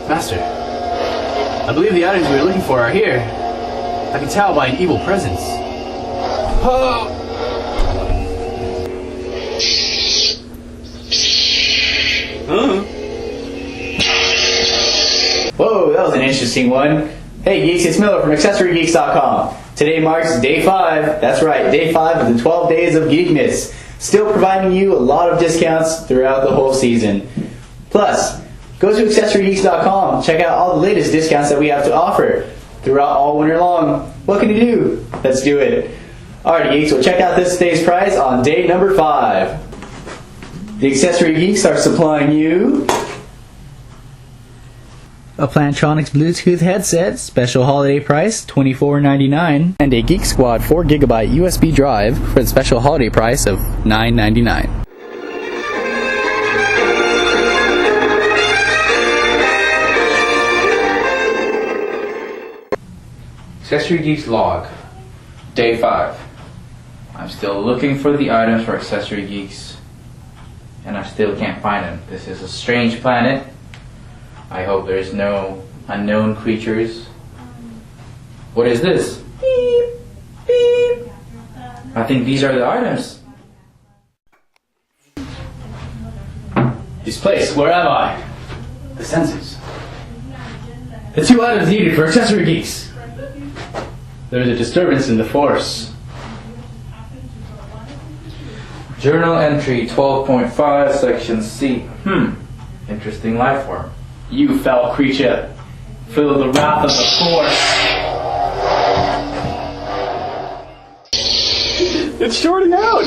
Master, I believe the items we were looking for are here. I can tell by an evil presence. Oh! Huh? Whoa, that was an interesting one. Hey Geeks, it's Miller from AccessoryGeeks.com. Today marks day 5, that's right, day 5 of the 12 days of Geekmas. Still providing you a lot of discounts throughout the whole season. Plus, go to AccessoryGeeks.com, check out all the latest discounts that we have to offer throughout all winter long. What can you do? Let's do it. Alright Geeks, well check out this day's prize on day number 5. The Accessory Geeks are supplying you a Plantronics Bluetooth headset, special holiday price $24.99, and a Geek Squad 4GB USB drive for the special holiday price of $9.99. Accessory Geeks log, day 5. I'm still looking for the items for Accessory Geeks, and I still can't find them. This is a strange planet. I hope there's no unknown creatures. What is this? Beep, beep. I think these are the items. This place, where am I? The senses. The 2 items needed for Accessory Geeks. There's a disturbance in the force. Journal entry 12.5, section C. Interesting life form. You foul creature, feel the wrath of the force. It's shorting out.